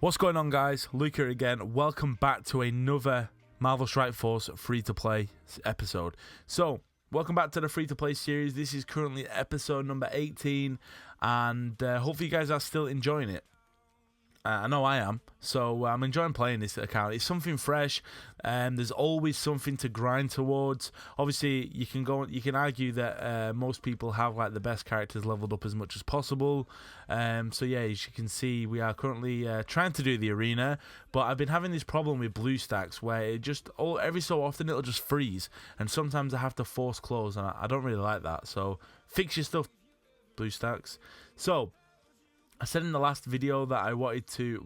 What's going on, guys? Luke here again. Welcome back to another Marvel Strike Force free-to-play episode. So, welcome back to the free-to-play series. This is currently episode number 18, and hopefully you guys are still enjoying it. I know I am, so I'm enjoying playing this account. It's something fresh, and there's always something to grind towards. Obviously, you can argue that most people have like the best characters leveled up as much as possible. So yeah, as you can see, we are currently trying to do the arena, but I've been having this problem with blue stacks where it just every so often it'll just freeze, and sometimes I have to force close, and I don't really like that. So fix your stuff, blue stacks. So I said in the last video that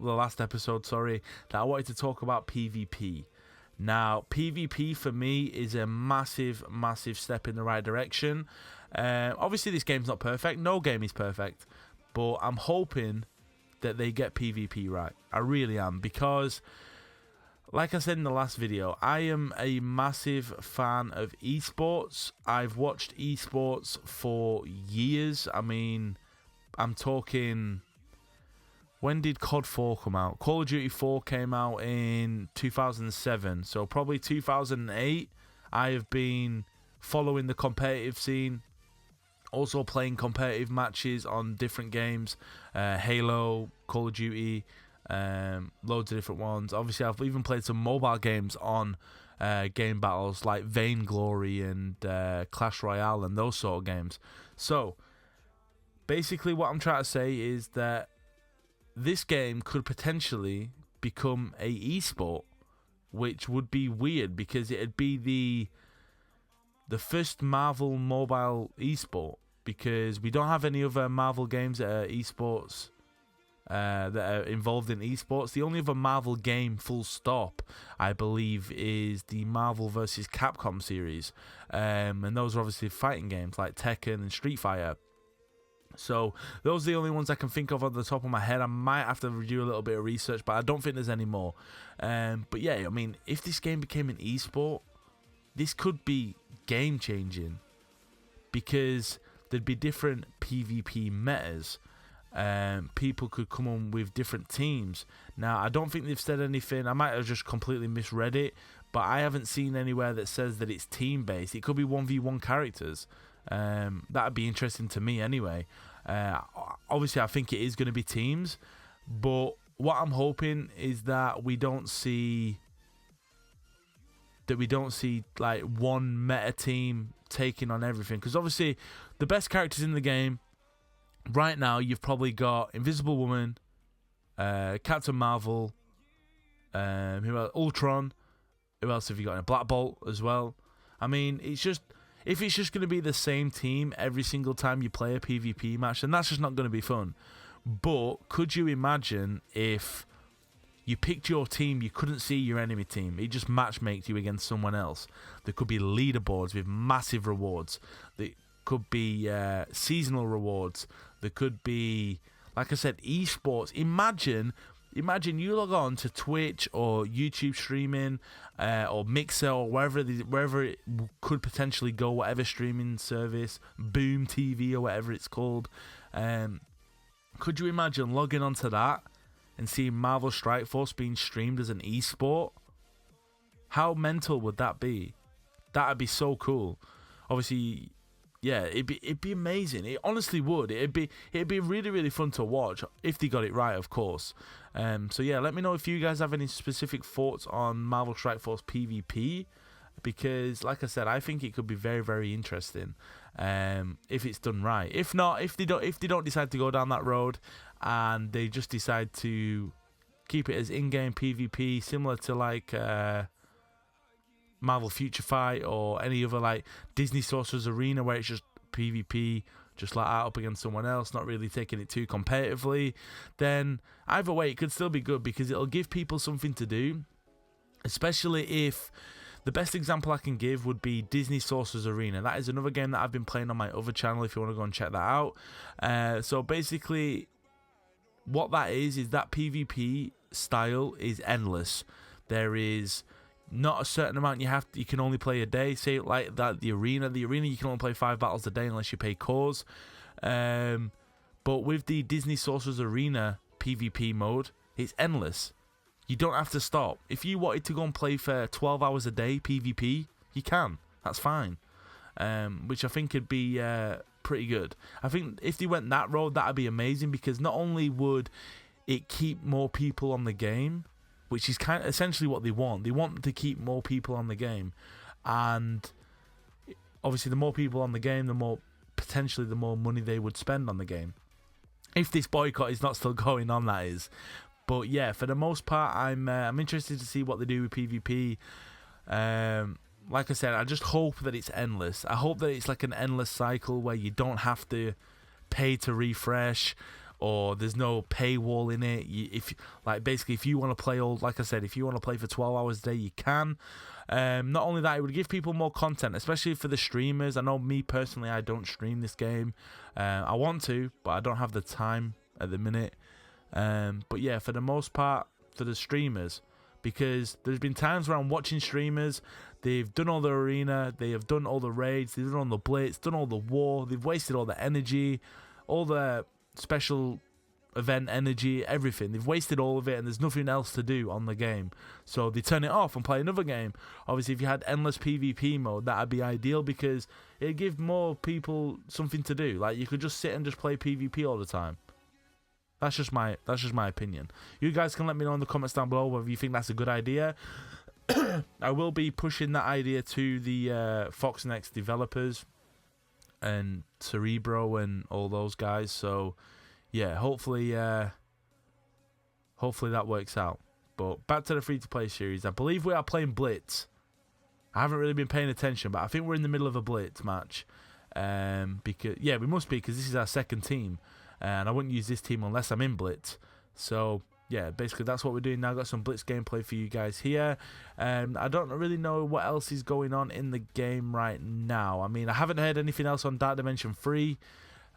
last episode, sorry, that I wanted to talk about PvP. Now, PvP for me is a massive, massive step in the right direction. Obviously, this game's not perfect. No game is perfect. But I'm hoping that they get PvP right. I really am. Because, like I said in the last video, I am a massive fan of esports. I've watched esports for years. I mean, I'm talking, when did COD 4 come out? Call of Duty 4 came out in 2007, so probably 2008. I have been following the competitive scene, also playing competitive matches on different games, Halo, Call of Duty, loads of different ones. Obviously, I've even played some mobile games on game battles like Vainglory and Clash Royale and those sort of games. So basically, what I'm trying to say is that this game could potentially become a esport, which would be weird because it'd be the first Marvel mobile esport, because we don't have any other Marvel games that are esports, that are involved in esports. The only other Marvel game, full stop, I believe, is the Marvel vs. Capcom series, and those are obviously fighting games like Tekken and Street Fighter. So those are the only ones I can think of on the top of my head. I might have to do a little bit of research, but I don't think there's any more. But yeah, I mean, if this game became an esport, this could be game changing, because there'd be different PvP metas. People could come on with different teams. Now, I don't think they've said anything. I might have just completely misread it, but I haven't seen anywhere that says that it's team based. It could be 1v1 characters. That'd be interesting to me anyway. Obviously, I think it is going to be teams, but what I'm hoping is that we don't see like one meta team taking on everything, because obviously the best characters in the game right now, you've probably got Invisible Woman, Captain Marvel, who else? Ultron. Who else have you got? Black Bolt as well. I mean, if it's just going to be the same team every single time you play a PvP match, then that's just not going to be fun. But could you imagine if you picked your team, you couldn't see your enemy team, it just matchmaked you against someone else? There could be leaderboards with massive rewards. There could be seasonal rewards. There could be, like I said, esports. Imagine you log on to Twitch or YouTube streaming, or Mixer, or wherever it could potentially go, whatever streaming service, Boom TV or whatever it's called. Could you imagine logging onto that and seeing Marvel Strike Force being streamed as an esport? How mental would that be? That'd be so cool. Obviously, yeah, it'd be amazing. It honestly would. It'd be really, really fun to watch if they got it right, of course. So yeah, let me know if you guys have any specific thoughts on Marvel Strike Force PvP, because like I said, I think it could be very, very interesting if it's done right. If not, if they don't decide to go down that road and they just decide to keep it as in-game PvP, similar to like Marvel Future Fight or any other like Disney Sorcerer's Arena, where it's just PvP, just like that up against someone else, not really taking it too competitively, then either way it could still be good, because it'll give people something to do. Especially if, the best example I can give would be Disney Sorcerer's Arena. That is another game that I've been playing on my other channel if you want to go and check that out. So basically what that is that PvP style is endless. There is not a certain amount you can only play a day. Say like that, the arena you can only play 5 battles a day unless you pay cores. But with the Disney Sorcerer's Arena PvP mode, It's endless. You don't have to stop. If you wanted to go and play for 12 hours a day PvP, you can. That's fine. Which I think could be pretty good. I think if they went that road, that'd be amazing, because not only would it keep more people on the game, which is kind of essentially what they want. They want to keep more people on the game, and obviously the more people on the game, the more money they would spend on the game. If this boycott is not still going on, that is. But yeah, for the most part, I'm interested to see what they do with PvP. Like I said, I just hope that it's endless. I hope that it's like an endless cycle where you don't have to pay to refresh, or there's no paywall in it. If you want to play if you want to play for 12 hours a day, you can. Not only that, it would give people more content, especially for the streamers. I know me personally, I don't stream this game. I want to, but I don't have the time at the minute. But yeah, for the most part, for the streamers, because there's been times where I'm watching streamers, they've done all the arena, they have done all the raids, they've done all the blitz, done all the war, they've wasted all the energy, all the special event energy, everything. They've wasted all of it, and there's nothing else to do on the game. So they turn it off and play another game. Obviously, if you had endless PvP mode, that'd be ideal, because it'd give more people something to do. Like, you could just sit and just play PvP all the time. That's just my opinion. You guys can let me know in the comments down below whether you think that's a good idea. I will be pushing that idea to the Foxnext developers and Cerebro and all those guys. So yeah, hopefully that works out. But back to the free-to-play series. I believe we are playing Blitz. I haven't really been paying attention, but I think we're in the middle of a Blitz match. Because we must be, because this is our second team. And I wouldn't use this team unless I'm in Blitz. So yeah, basically that's what we're doing now. Got some Blitz gameplay for you guys here. I don't really know what else is going on in the game right now. I mean, I haven't heard anything else on Dark Dimension 3.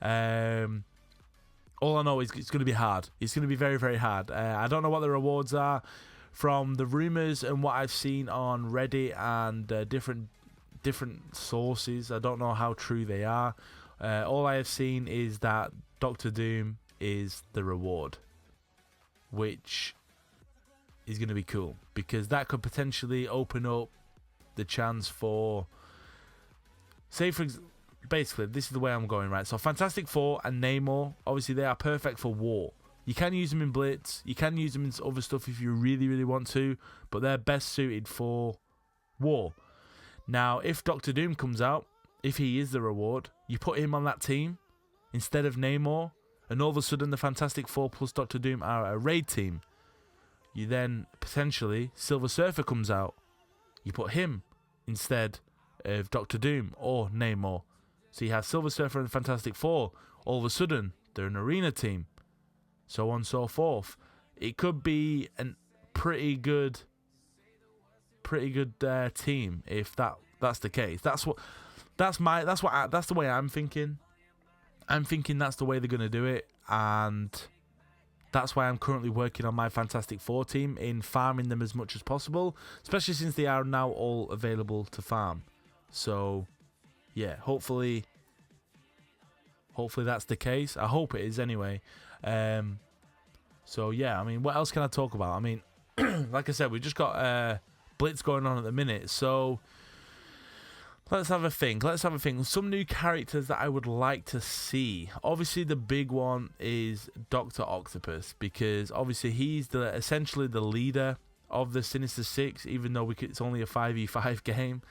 All I know is it's going to be hard. It's going to be very, very hard. I don't know what the rewards are. From the rumours and what I've seen on Reddit and different sources, I don't know how true they are. All I have seen is that Doctor Doom is the reward, which is going to be cool, because that could potentially open up the chance for, basically, this is the way I'm going, right? So Fantastic Four and Namor, obviously they are perfect for war. You can use them in Blitz, you can use them in other stuff if you really, really want to, but they're best suited for war. Now, if Doctor Doom comes out, if he is the reward, you put him on that team instead of Namor, and all of a sudden the Fantastic Four plus Doctor Doom are a raid team. You then, potentially, Silver Surfer comes out. You put him instead of Doctor Doom or Namor. So you have Silver Surfer and Fantastic Four. All of a sudden, they're an arena team. So on and so forth. It could be a pretty good team if that's the case. That's the way I'm thinking. I'm thinking that's the way they're going to do it, and that's why I'm currently working on my Fantastic Four team, in farming them as much as possible, especially since they are now all available to farm. So yeah, hopefully that's the case. I hope it is anyway. So yeah, I mean, what else can I talk about? I mean, like I said, we just got Blitz going on at the minute, so let's have a think. Some new characters that I would like to see. Obviously, the big one is Dr. Octopus, because obviously he's essentially the leader of the Sinister Six, even though it's only a 5v5 game.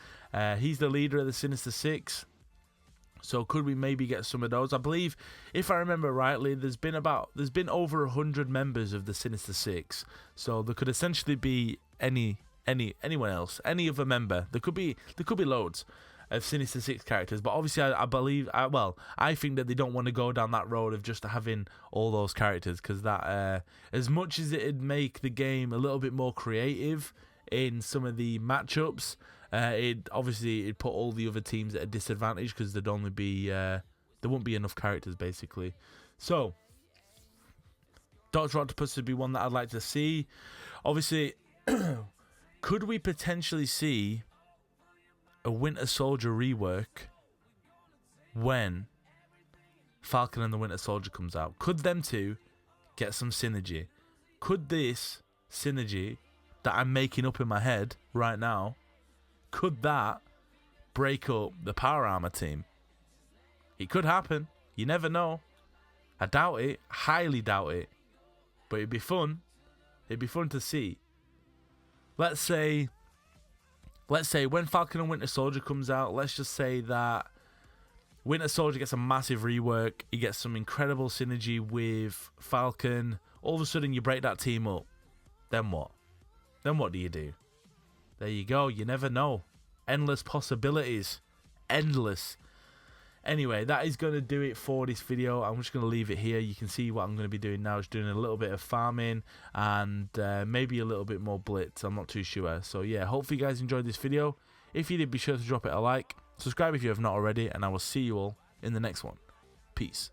He's the leader of the Sinister Six. So could we maybe get some of those? I believe, if I remember rightly, there's been over 100 members of the Sinister Six. So there could essentially be anyone else, any other member. There could be loads of Sinister Six characters, but obviously I think that they don't want to go down that road of just having all those characters, because that, as much as it'd make the game a little bit more creative in some of the matchups, it'd put all the other teams at a disadvantage, because there wouldn't be enough characters basically. So Dr. Octopus would be one that I'd like to see. Obviously, could we potentially see a Winter Soldier rework when Falcon and the Winter Soldier comes out? Could them two get some synergy? Could this synergy that I'm making up in my head right now, could that break up the Power Armor team? It could happen. You never know. I doubt it. Highly doubt it. But it'd be fun. It'd be fun to see. Let's say when Falcon and Winter Soldier comes out, let's just say that Winter Soldier gets a massive rework. He gets some incredible synergy with Falcon. All of a sudden, you break that team up. Then what? Then what do you do? There you go. You never know. Endless possibilities. Endless. Anyway, that is going to do it for this video. I'm just going to leave it here. You can see what I'm going to be doing now. Just doing a little bit of farming and maybe a little bit more blitz. I'm not too sure. So yeah, hopefully you guys enjoyed this video. If you did, be sure to drop it a like. Subscribe if you have not already. And I will see you all in the next one. Peace.